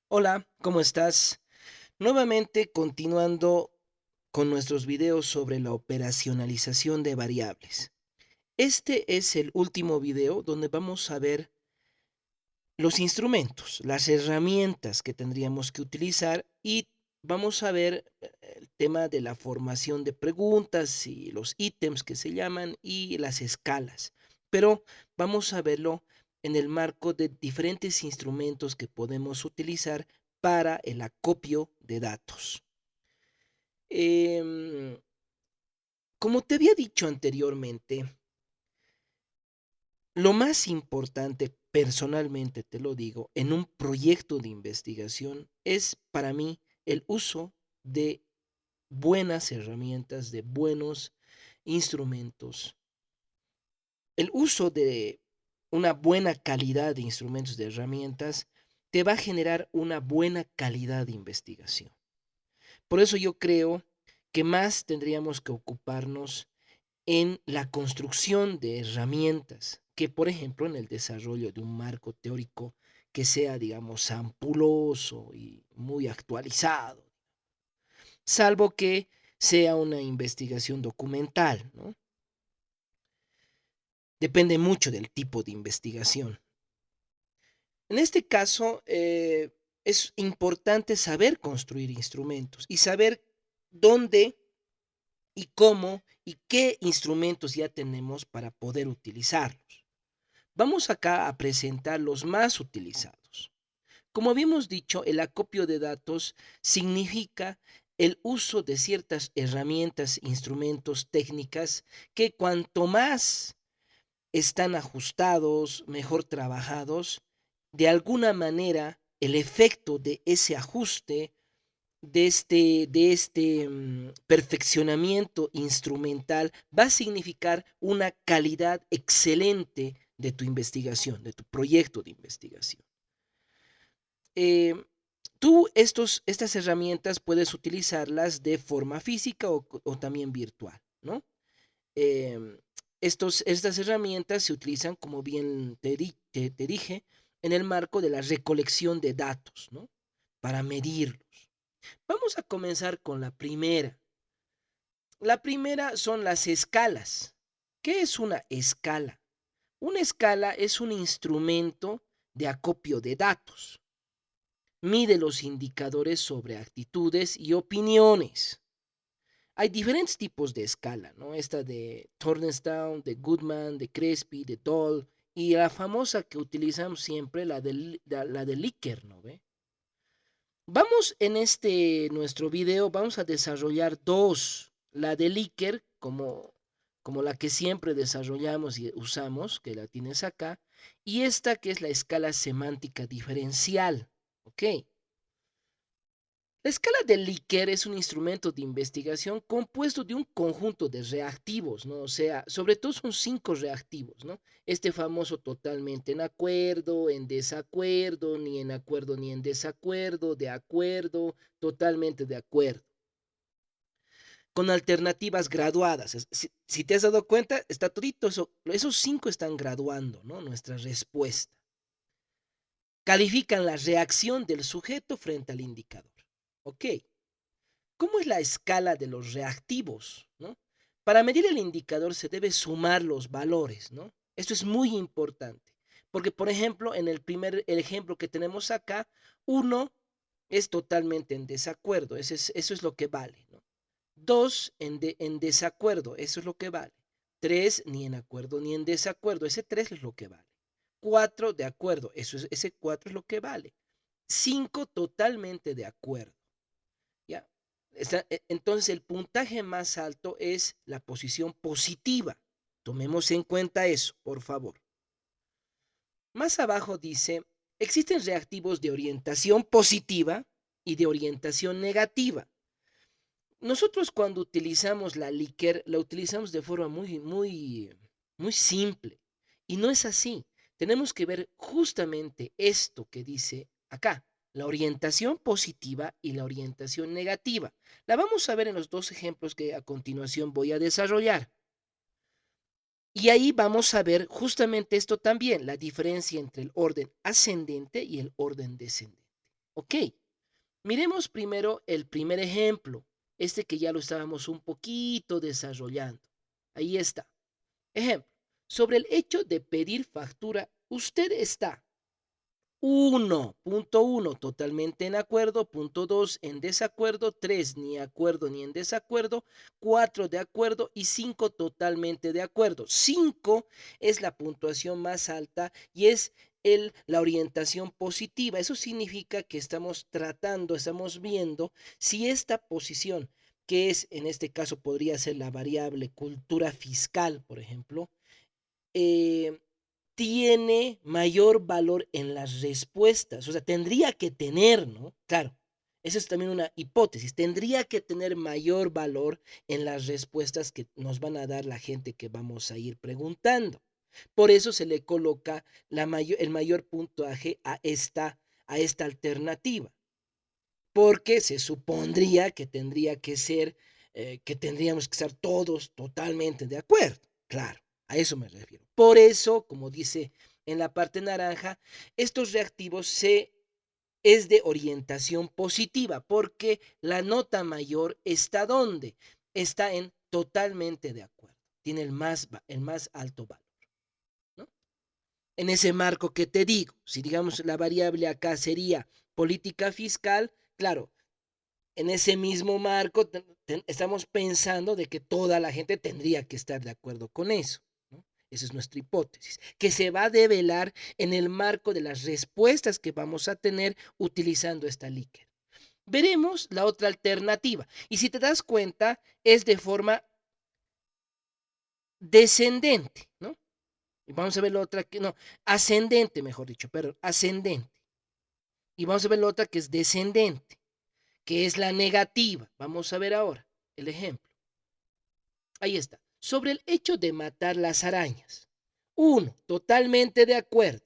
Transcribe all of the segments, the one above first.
Hola, ¿cómo estás? Nuevamente continuando con nuestros videos sobre la operacionalización de variables. Este es el último video donde vamos a ver los instrumentos, las herramientas que tendríamos que utilizar y vamos a ver el tema de la formación de preguntas y los ítems que se llaman y las escalas. Pero vamos a verlo en el marco de diferentes instrumentos que podemos utilizar para el acopio de datos. Em, Como te había dicho anteriormente, lo más importante, personalmente te lo digo, en un proyecto de investigación es para mí el uso de buenas herramientas, de buenos instrumentos. El uso de una buena calidad de instrumentos, de herramientas, te va a generar una buena calidad de investigación. Por eso yo creo que más tendríamos que ocuparnos en la construcción de herramientas que, por ejemplo, en el desarrollo de un marco teórico que sea, digamos, ampuloso y muy actualizado, salvo que sea una investigación documental, ¿no? Depende mucho del tipo de investigación. En este caso, es importante saber construir instrumentos y saber dónde y cómo y qué instrumentos ya tenemos para poder utilizarlos. Vamos acá a presentar los más utilizados. Como habíamos dicho, el acopio de datos significa el uso de ciertas herramientas, instrumentos, técnicas que cuanto más están ajustados, mejor trabajados, de alguna manera el efecto de ese ajuste, de este perfeccionamiento instrumental, va a significar una calidad excelente de tu investigación, de tu proyecto de investigación. Eh, Tú estas herramientas puedes utilizarlas de forma física o también virtual, ¿no? Eh, estas herramientas se utilizan, como bien te dije, en el marco de la recolección de datos, ¿no? Para medirlos. Vamos a comenzar con la primera. La primera son las escalas. ¿Qué es una escala? Una escala es un instrumento de acopio de datos. Mide los indicadores sobre actitudes y opiniones. Hay diferentes tipos de escala, ¿no? Esta de Tornstown, de Goodman, de Crespi, de Doll, y la famosa que utilizamos siempre, la de Likert, ¿no ve? Vamos en nuestro video, vamos a desarrollar dos. La de Likert, como la que siempre desarrollamos y usamos, que la tienes acá, y esta que es la escala semántica diferencial, ¿ok? La escala de Likert es un instrumento de investigación compuesto de un conjunto de reactivos, ¿no? O sea, sobre todo son 5 reactivos, ¿no? Este famoso totalmente en acuerdo, en desacuerdo, ni en acuerdo ni en desacuerdo, de acuerdo, totalmente de acuerdo, con alternativas graduadas. Si te has dado cuenta, está todito eso, esos 5 están graduando, ¿no? Nuestra respuesta. Califican la reacción del sujeto frente al indicador. Ok. ¿Cómo es la escala de los reactivos? ¿No? Para medir el indicador se debe sumar los valores, ¿no? Esto es muy importante, porque por ejemplo, en el ejemplo que tenemos acá, 1 es totalmente en desacuerdo, eso es lo que vale, ¿no? 2 en desacuerdo, eso es lo que vale. 3 ni en acuerdo ni en desacuerdo, ese 3 es lo que vale. 4 de acuerdo, ese 4 es lo que vale. 5 totalmente de acuerdo. ¿Ya? Entonces el puntaje más alto es la posición positiva. Tomemos en cuenta eso, por favor. Más abajo dice, existen reactivos de orientación positiva y de orientación negativa. Nosotros cuando utilizamos la Likert, la utilizamos de forma muy simple. Y no es así. Tenemos que ver justamente esto que dice acá, la orientación positiva y la orientación negativa. La vamos a ver en los dos ejemplos que a continuación voy a desarrollar. Y ahí vamos a ver justamente esto también, la diferencia entre el orden ascendente y el orden descendente. Ok, miremos primero el primer ejemplo, este que ya lo estábamos un poquito desarrollando. Ahí está. Ejemplo, sobre el hecho de pedir factura, usted está 1.1 totalmente en acuerdo, punto 2 en desacuerdo, 3 ni acuerdo ni en desacuerdo, 4 de acuerdo y 5 totalmente de acuerdo. 5 es la puntuación más alta y es la orientación positiva. Eso significa que estamos tratando, estamos viendo si esta posición, que es en este caso podría ser la variable cultura fiscal, por ejemplo, eh, tiene mayor valor en las respuestas. O sea, tendría que tener, ¿no? Claro, esa es también una hipótesis. Tendría que tener mayor valor en las respuestas que nos van a dar la gente que vamos a ir preguntando. Por eso se le coloca el mayor puntaje a esta alternativa. Porque se supondría que tendría que ser, que tendríamos que estar todos totalmente de acuerdo. Claro, a eso me refiero. Por eso, como dice en la parte naranja, estos reactivos es de orientación positiva, porque la nota mayor está ¿dónde? Está en totalmente de acuerdo. Tiene el más alto valor, ¿no? En ese marco que te digo, si digamos la variable acá sería política fiscal, claro, en ese mismo marco estamos pensando de que toda la gente tendría que estar de acuerdo con eso, ¿no? Esa es nuestra hipótesis, que se va a develar en el marco de las respuestas que vamos a tener utilizando esta Likert. Veremos la otra alternativa y si te das cuenta es de forma descendente, ¿no? Y vamos a ver la otra que no, ascendente, mejor dicho, perdón, ascendente. Y vamos a ver la otra que es descendente, que es la negativa. Vamos a ver ahora el ejemplo. Ahí está. Sobre el hecho de matar las arañas. 1, totalmente de acuerdo.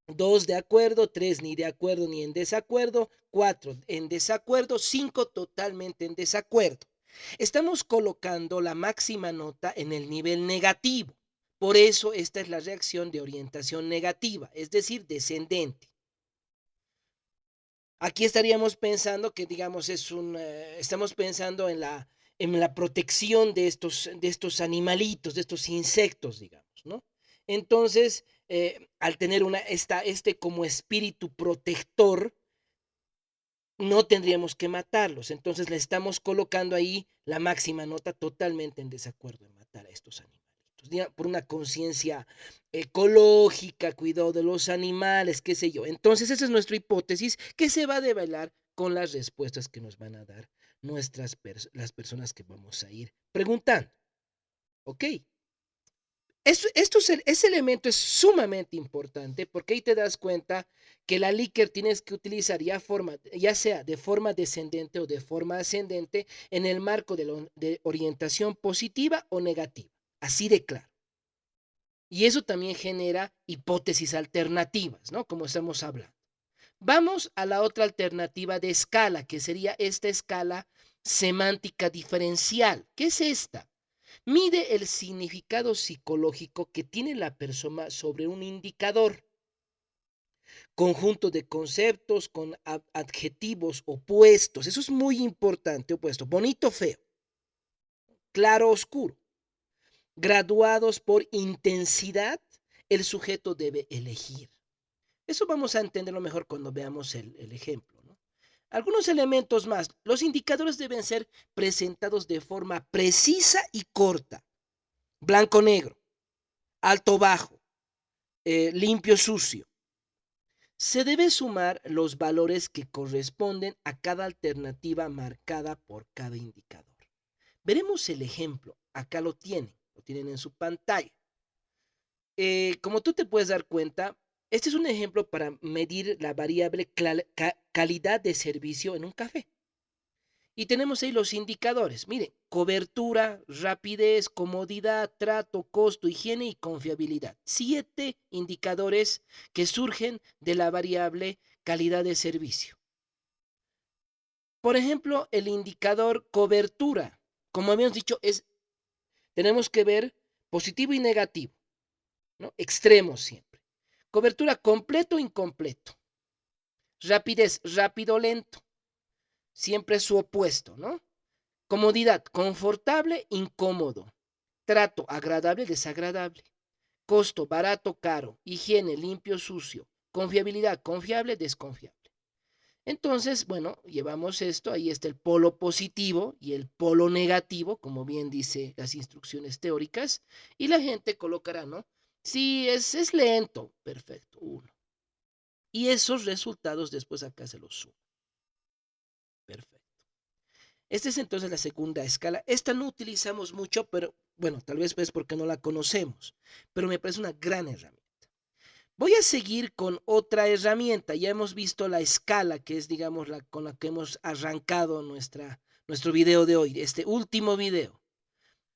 2, de acuerdo. 3, ni de acuerdo ni en desacuerdo. 4, en desacuerdo. 5, totalmente en desacuerdo. Estamos colocando la máxima nota en el nivel negativo. Por eso esta es la reacción de orientación negativa, es decir, descendente. Aquí estaríamos pensando que, digamos, estamos pensando en la protección de estos animalitos, de estos insectos, digamos, ¿no? Entonces, al tener este como espíritu protector, no tendríamos que matarlos. Entonces, le estamos colocando ahí la máxima nota totalmente en desacuerdo en matar a estos animalitos. Por una conciencia ecológica, cuidado de los animales, qué sé yo. Entonces, esa es nuestra hipótesis que se va a develar con las respuestas que nos van a dar las personas que vamos a ir preguntando. ¿Ok? Ese elemento es sumamente importante porque ahí te das cuenta que la Likert tienes que utilizar ya sea de forma descendente o de forma ascendente en el marco de orientación positiva o negativa. Así de claro. Y eso también genera hipótesis alternativas, ¿no? Como estamos hablando. Vamos a la otra alternativa de escala, que sería esta escala semántica diferencial. ¿Qué es esta? Mide el significado psicológico que tiene la persona sobre un indicador, conjunto de conceptos con adjetivos opuestos. Eso es muy importante, opuesto. Bonito, feo. Claro, oscuro. Graduados por intensidad, el sujeto debe elegir. Eso vamos a entenderlo mejor cuando veamos el ejemplo, ¿no? Algunos elementos más. Los indicadores deben ser presentados de forma precisa y corta. Blanco-negro, alto-bajo, limpio-sucio. Se debe sumar los valores que corresponden a cada alternativa marcada por cada indicador. Veremos el ejemplo. Acá lo tienen en su pantalla. Como tú te puedes dar cuenta, este es un ejemplo para medir la variable calidad de servicio en un café. Y tenemos ahí los indicadores. Miren, cobertura, rapidez, comodidad, trato, costo, higiene y confiabilidad. 7 indicadores que surgen de la variable calidad de servicio. Por ejemplo, el indicador cobertura, como habíamos dicho, tenemos que ver positivo y negativo, ¿no? Extremos siempre. Cobertura completo o incompleto. Rapidez, rápido, lento. Siempre es su opuesto, ¿no? Comodidad, confortable, incómodo. Trato, agradable, desagradable. Costo, barato, caro. Higiene, limpio, sucio. Confiabilidad, confiable, desconfiable. Entonces, bueno, llevamos esto, ahí está el polo positivo y el polo negativo, como bien dice las instrucciones teóricas, y la gente colocará, ¿no? Sí, es lento, perfecto, uno. Y esos resultados después acá se los sumo. Perfecto. Esta es entonces la segunda escala. Esta no utilizamos mucho, pero bueno, tal vez es porque no la conocemos, pero me parece una gran herramienta. Voy a seguir con otra herramienta. Ya hemos visto la escala, que es, digamos, la con la que hemos arrancado nuestro video de hoy, este último video.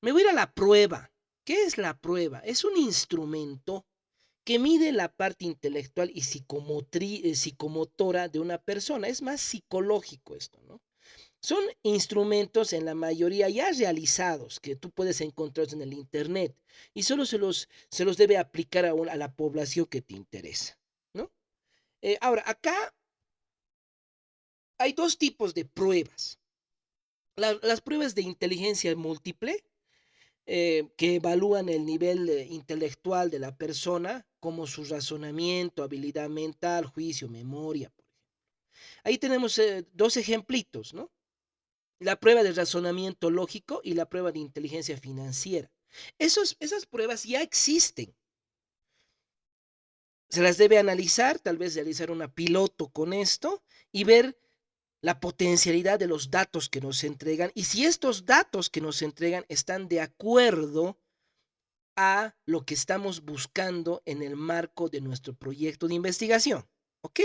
Me voy a ir a la prueba. ¿Qué es la prueba? Es un instrumento que mide la parte intelectual y psicomotora de una persona. Es más psicológico esto, ¿no? Son instrumentos en la mayoría ya realizados que tú puedes encontrar en el internet y solo se los debe aplicar a la población que te interesa, ¿no? Ahora, acá hay dos tipos de pruebas. Las pruebas de inteligencia múltiple, que evalúan el nivel intelectual de la persona, como su razonamiento, habilidad mental, juicio, memoria, por ejemplo. Ahí tenemos dos ejemplitos, ¿no? La prueba de razonamiento lógico y la prueba de inteligencia financiera. Esas pruebas ya existen. Se las debe analizar, tal vez realizar una piloto con esto y ver la potencialidad de los datos que nos entregan y si estos datos que nos entregan están de acuerdo a lo que estamos buscando en el marco de nuestro proyecto de investigación. ¿Ok?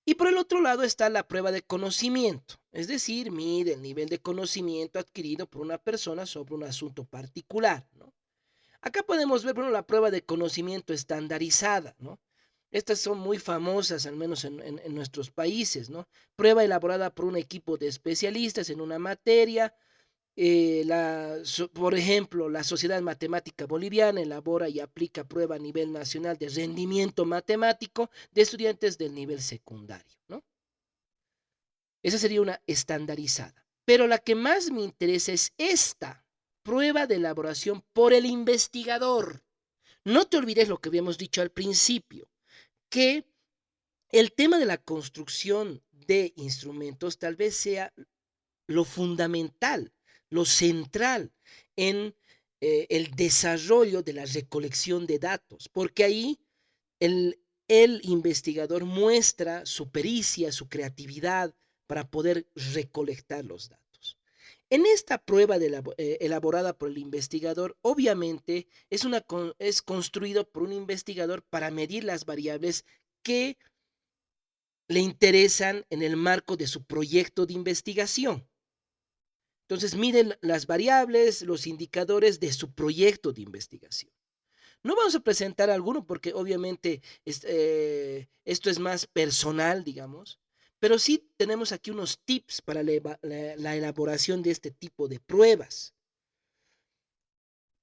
Y por el otro lado está la prueba de conocimiento, es decir, mide el nivel de conocimiento adquirido por una persona sobre un asunto particular, ¿no? Acá podemos ver, bueno, la prueba de conocimiento estandarizada, ¿no? Estas son muy famosas, al menos en nuestros países, ¿no? Prueba elaborada por un equipo de especialistas en una materia, por ejemplo, la Sociedad Matemática Boliviana elabora y aplica prueba a nivel nacional de rendimiento matemático de estudiantes del nivel secundario, ¿no? Esa sería una estandarizada. Pero la que más me interesa es esta, prueba de elaboración por el investigador. No te olvides lo que habíamos dicho al principio, que el tema de la construcción de instrumentos tal vez sea lo fundamental, lo central en el desarrollo de la recolección de datos, porque ahí el investigador muestra su pericia, su creatividad para poder recolectar los datos. En esta prueba elaborada por el investigador, obviamente es construido por un investigador para medir las variables que le interesan en el marco de su proyecto de investigación. Entonces miden las variables, los indicadores de su proyecto de investigación. No vamos a presentar alguno porque obviamente esto es más personal, digamos, pero sí tenemos aquí unos tips para la elaboración de este tipo de pruebas,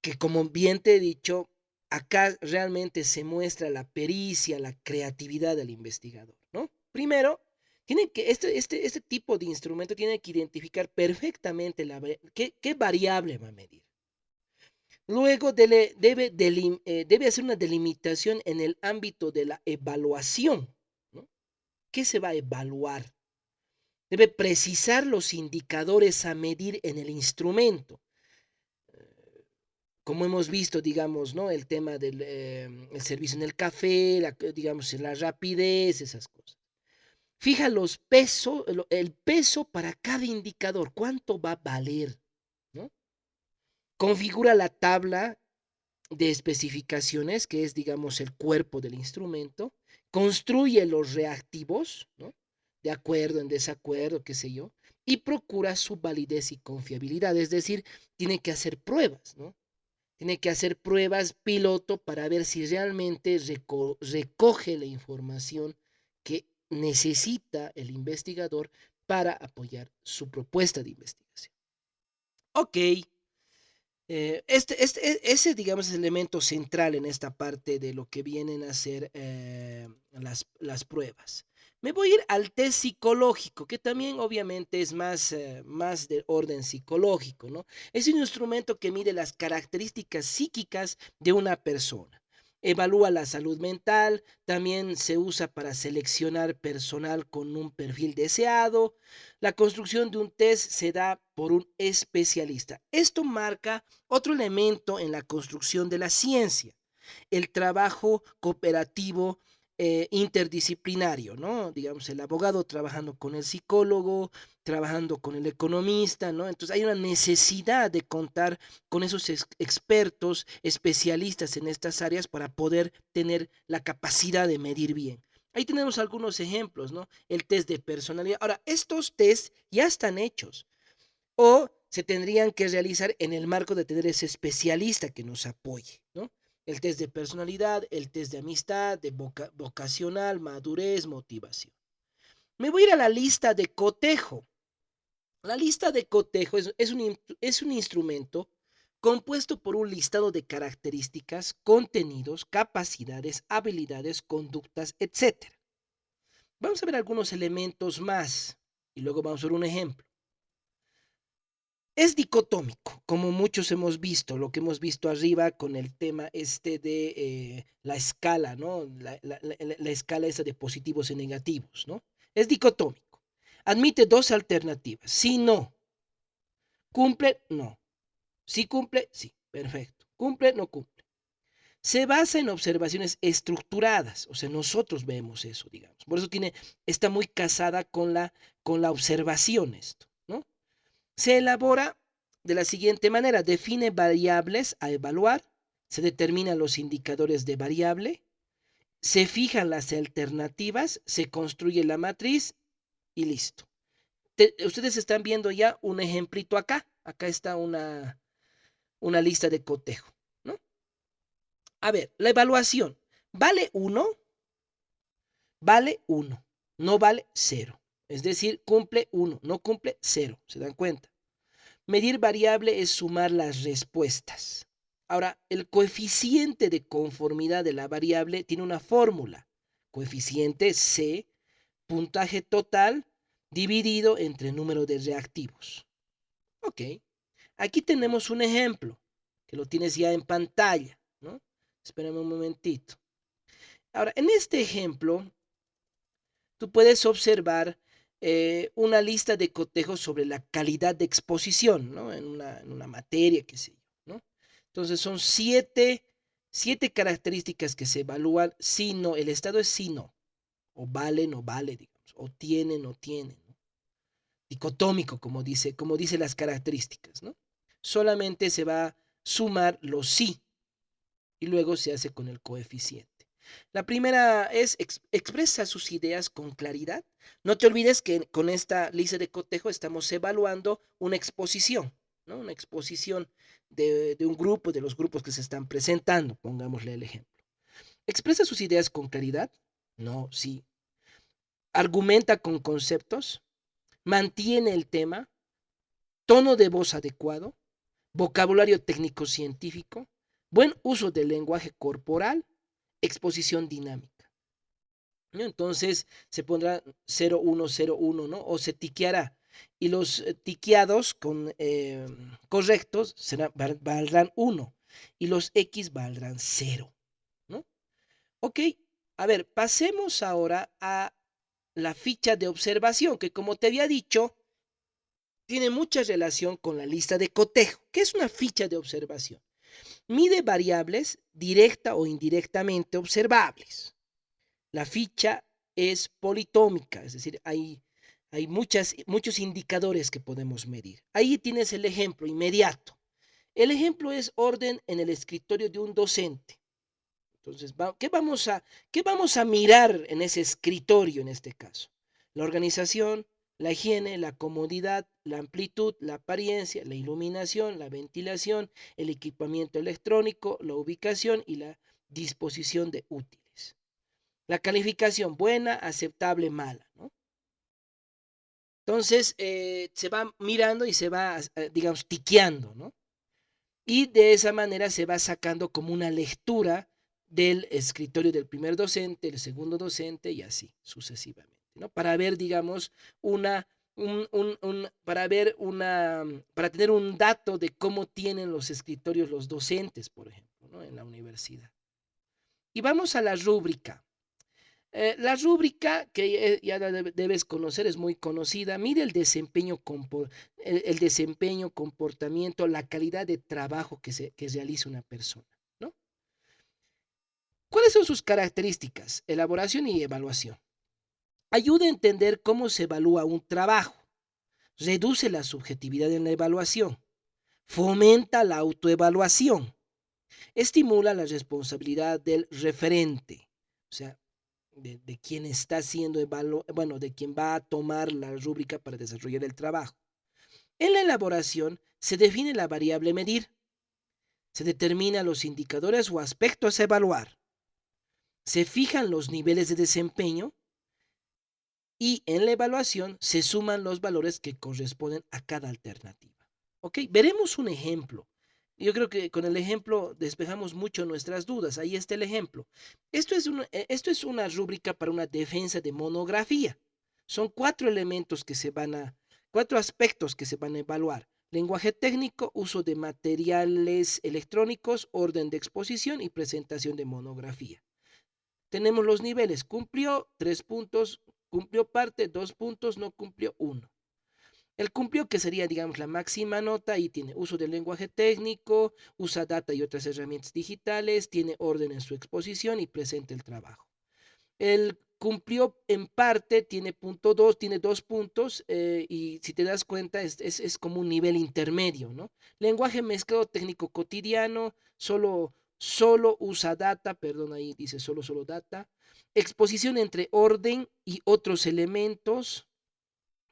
que como bien te he dicho, acá realmente se muestra la pericia, la creatividad del investigador, ¿no? Primero, este tipo de instrumento tiene que identificar perfectamente qué variable va a medir. Luego debe hacer una delimitación en el ámbito de la evaluación, ¿no? ¿Qué se va a evaluar? Debe precisar los indicadores a medir en el instrumento. Como hemos visto, digamos, ¿no? El tema del el servicio en el café, digamos, la rapidez, esas cosas. Fija el peso para cada indicador, cuánto va a valer, ¿no? Configura la tabla de especificaciones, que es, digamos, el cuerpo del instrumento, construye los reactivos, ¿no? De acuerdo, en desacuerdo, qué sé yo, y procura su validez y confiabilidad, es decir, tiene que hacer pruebas, ¿no? Tiene que hacer pruebas piloto para ver si realmente recoge la información que necesita el investigador para apoyar su propuesta de investigación. Ok, ese, digamos, es el elemento central en esta parte de lo que vienen a ser las pruebas. Me voy a ir al test psicológico, que también obviamente es más de orden psicológico, ¿no? Es un instrumento que mide las características psíquicas de una persona. Evalúa la salud mental, también se usa para seleccionar personal con un perfil deseado. La construcción de un test se da por un especialista. Esto marca otro elemento en la construcción de la ciencia, el trabajo cooperativo interdisciplinario, ¿no? Digamos, el abogado trabajando con el psicólogo, trabajando con el economista, ¿no? Entonces hay una necesidad de contar con esos expertos, especialistas en estas áreas para poder tener la capacidad de medir bien. Ahí tenemos algunos ejemplos, ¿no? El test de personalidad. Ahora, estos tests ya están hechos o se tendrían que realizar en el marco de tener ese especialista que nos apoye, ¿no? El test de personalidad, el test de amistad, de vocacional, madurez, motivación. Me voy a ir a la lista de cotejo. La lista de cotejo es un instrumento compuesto por un listado de características, contenidos, capacidades, habilidades, conductas, etc. Vamos a ver algunos elementos más y luego vamos a ver un ejemplo. Es dicotómico, como muchos hemos visto, lo que hemos visto arriba con el tema este de la escala, ¿no? La escala esa de positivos y negativos, ¿no? Es dicotómico. Admite dos alternativas. Si no, cumple, no. Si cumple, sí, perfecto. Cumple, no cumple. Se basa en observaciones estructuradas, o sea, nosotros vemos eso, digamos. Por eso está muy casada con la observación esto, ¿no? Se elabora de la siguiente manera: define variables a evaluar, se determinan los indicadores de variable, se fijan las alternativas, se construye la matriz y listo. Ustedes están viendo ya un ejemplito acá. Acá está una lista de cotejo, ¿no? A ver, la evaluación. ¿Vale 1? Vale 1. No vale 0. Es decir, cumple 1, no cumple 0. ¿Se dan cuenta? Medir variable es sumar las respuestas. Ahora, el coeficiente de conformidad de la variable tiene una fórmula. Coeficiente C, puntaje total dividido entre número de reactivos. Ok, aquí tenemos un ejemplo que lo tienes ya en pantalla, ¿no? Espérame un momentito. Ahora, en este ejemplo, tú puedes observar una lista de cotejos sobre la calidad de exposición, ¿no? En una materia, qué sé yo, ¿no? Entonces son siete características que se evalúan: sí, no, el estado es sí, no, o vale, no vale, digamos, o tiene, no tiene, ¿no? Dicotómico, como dice las características, ¿no? Solamente se va a sumar los sí y luego se hace con el coeficiente. La primera es expresa sus ideas con claridad. No te olvides que con esta lista de cotejo estamos evaluando una exposición, ¿no? Una exposición de un grupo, de los grupos que se están presentando, pongámosle el ejemplo. ¿Expresa sus ideas con claridad? No, sí. ¿Argumenta con conceptos? ¿Mantiene el tema? ¿Tono de voz adecuado? ¿Vocabulario técnico-científico? ¿Buen uso del lenguaje corporal? Exposición dinámica, ¿no? Entonces se pondrá 0101, ¿no? O se tiqueará. Y los tiqueados correctos valdrán 1 y los X valdrán 0, ¿no? Ok, a ver, pasemos ahora a la ficha de observación, que como te había dicho, tiene mucha relación con la lista de cotejo. ¿Qué es una ficha de observación? Mide variables directa o indirectamente observables. La ficha es politómica, es decir, hay muchos indicadores que podemos medir. Ahí tienes el ejemplo inmediato. El ejemplo es orden en el escritorio de un docente. Entonces, ¿qué vamos a mirar en ese escritorio en este caso? La organización, la higiene, la comodidad, la amplitud, la apariencia, la iluminación, la ventilación, el equipamiento electrónico, la ubicación y la disposición de útiles. La calificación: buena, aceptable, mala, ¿no? Entonces, se va mirando y se va, digamos, tiqueando, ¿no? Y de esa manera se va sacando como una lectura del escritorio del primer docente, el segundo docente y así sucesivamente. ¿no? Para ver, digamos, para tener un dato de cómo tienen los escritorios los docentes, por ejemplo, ¿no? En la universidad. Y vamos a la rúbrica. La rúbrica, que ya la debes conocer, es muy conocida. Mide el desempeño, comportamiento, la calidad de trabajo que realiza una persona, ¿no? ¿Cuáles son sus características? Elaboración y evaluación. Ayuda a entender cómo se evalúa un trabajo. Reduce la subjetividad en la evaluación. Fomenta la autoevaluación. Estimula la responsabilidad del referente. O sea, de quien está siendo bueno, de quien va a tomar la rúbrica para desarrollar el trabajo. En la elaboración se define la variable medir, se determinan los indicadores o aspectos a evaluar, se fijan los niveles de desempeño y en la evaluación se suman los valores que corresponden a cada alternativa. ¿Ok? Veremos un ejemplo. Yo creo que con el ejemplo despejamos mucho nuestras dudas. Ahí está el ejemplo. Esto es una rúbrica para una defensa de monografía. Son cuatro aspectos que se van a evaluar. Lenguaje técnico, uso de materiales electrónicos, orden de exposición y presentación de monografía. Tenemos los niveles. Cumplió 3 puntos, cumplió parte 2 puntos, no cumplió 1. El cumplió, que sería, digamos, la máxima nota, y tiene uso del lenguaje técnico, usa data y otras herramientas digitales, tiene orden en su exposición y presenta el trabajo. El cumplió en parte, tiene punto 2, tiene 2 puntos, y si te das cuenta es como un nivel intermedio, ¿no? Lenguaje mezclado técnico cotidiano, solo usa data, perdón, ahí dice solo data. Exposición entre orden y otros elementos,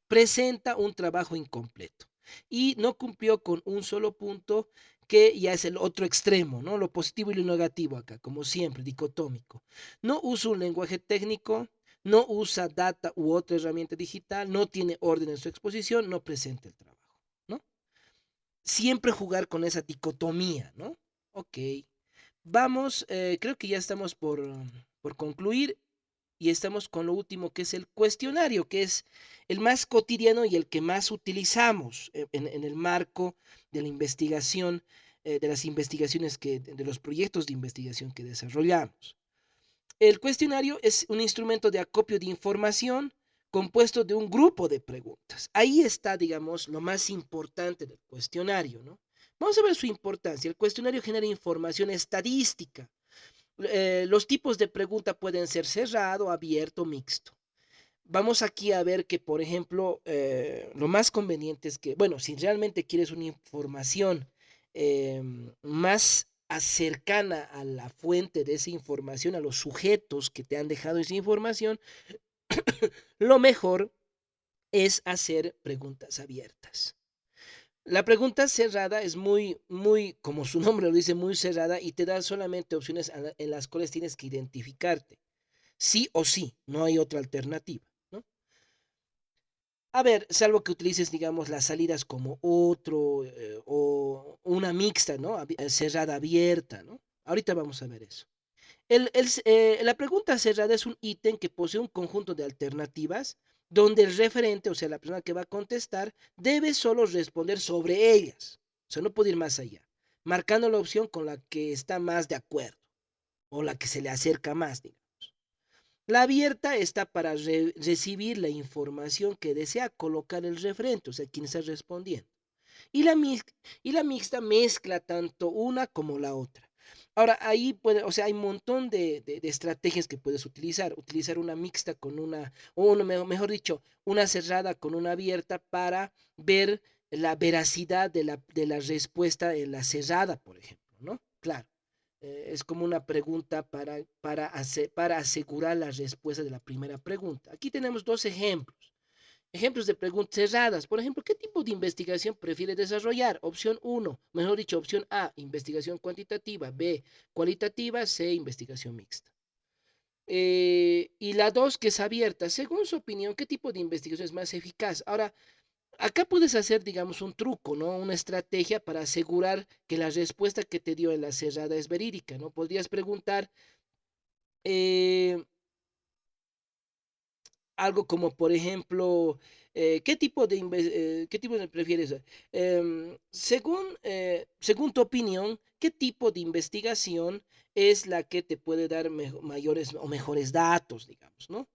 presenta un trabajo incompleto y no cumplió con un solo punto, que ya es el otro extremo, ¿no? Lo positivo y lo negativo acá, como siempre, dicotómico. No usa un lenguaje técnico, no usa data u otra herramienta digital, no tiene orden en su exposición, no presenta el trabajo, ¿no? Siempre jugar con esa dicotomía, ¿no? Ok, vamos, creo que ya estamos por concluir y estamos con lo último, que es el cuestionario, que es el más cotidiano y el que más utilizamos en el marco de la investigación, de las investigaciones de los proyectos de investigación que desarrollamos. El cuestionario es un instrumento de acopio de información compuesto de un grupo de preguntas. Ahí está, digamos, lo más importante del cuestionario, ¿no? Vamos a ver su importancia. El cuestionario genera información estadística. Los tipos de pregunta pueden ser cerrado, abierto, mixto. Vamos aquí a ver que, por ejemplo, lo más conveniente es que, bueno, si realmente quieres una información más cercana a la fuente de esa información, a los sujetos que te han dejado esa información, lo mejor es hacer preguntas abiertas. La pregunta cerrada es como su nombre lo dice, muy cerrada, y te da solamente opciones en las cuales tienes que identificarte. Sí o sí, no hay otra alternativa, ¿no? A ver, salvo que utilices, digamos, las salidas como otro, o una mixta, ¿no? Cerrada, abierta, ¿no? Ahorita vamos a ver eso. La pregunta cerrada es un ítem que posee un conjunto de alternativas donde el referente, o sea, la persona que va a contestar, debe solo responder sobre ellas. O sea, no puede ir más allá, marcando la opción con la que está más de acuerdo o la que se le acerca más, digamos. La abierta está para recibir la información que desea colocar el referente, o sea, quien está respondiendo. Y la mixta mezcla tanto una como la otra. Ahora, ahí o sea, hay un montón de estrategias que puedes utilizar. Utilizar una mixta con mejor dicho, una cerrada con una abierta para ver la veracidad de la respuesta en la cerrada, por ejemplo, ¿no? Claro. Es como una pregunta para asegurar la respuesta de la primera pregunta. Aquí tenemos dos ejemplos. Ejemplos de preguntas cerradas. Por ejemplo, ¿qué tipo de investigación prefiere desarrollar? Opción 1, mejor dicho, opción A, investigación cuantitativa; B, cualitativa; C, investigación mixta. Y la 2, que es abierta. Según su opinión, ¿qué tipo de investigación es más eficaz? Ahora, acá puedes hacer, digamos, un truco, ¿no? Una estrategia para asegurar que la respuesta que te dio en la cerrada es verídica, ¿no? Podrías preguntar, eh, algo como, por ejemplo, ¿qué tipo de prefieres? Según tu opinión, ¿qué tipo de investigación es la que te puede dar mayores o mejores datos, digamos, ¿no?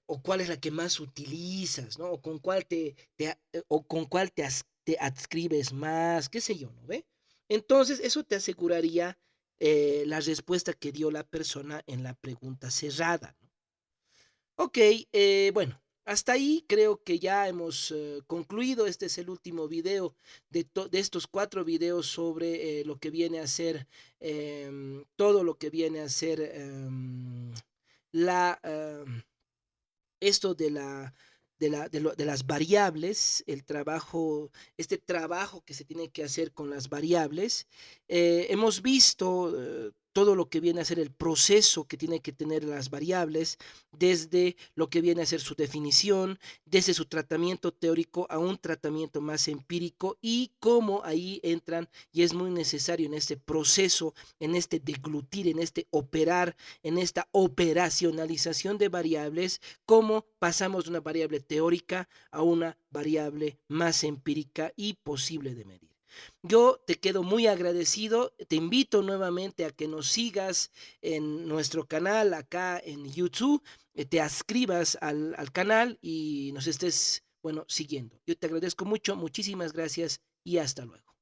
O cuál es la que más utilizas, ¿no? O con cuál o con cuál te adscribes más, qué sé yo, ¿no ve? Entonces, eso te aseguraría la respuesta que dio la persona en la pregunta cerrada, ¿no? Ok, bueno, hasta ahí creo que ya hemos concluido. Este es el último video de estos 4 videos sobre lo que viene a ser todo lo que viene a ser la, esto de las variables, este trabajo que se tiene que hacer con las variables. Hemos visto todo lo que viene a ser el proceso que tiene que tener las variables, desde lo que viene a ser su definición, desde su tratamiento teórico a un tratamiento más empírico, y cómo ahí entran, y es muy necesario en este proceso, en este deglutir, en este operar, en esta operacionalización de variables, cómo pasamos de una variable teórica a una variable más empírica y posible de medir. Yo te quedo muy agradecido, te invito nuevamente a que nos sigas en nuestro canal acá en YouTube, te adscribas al canal y nos estés, bueno, siguiendo. Yo te agradezco mucho, muchísimas gracias y hasta luego.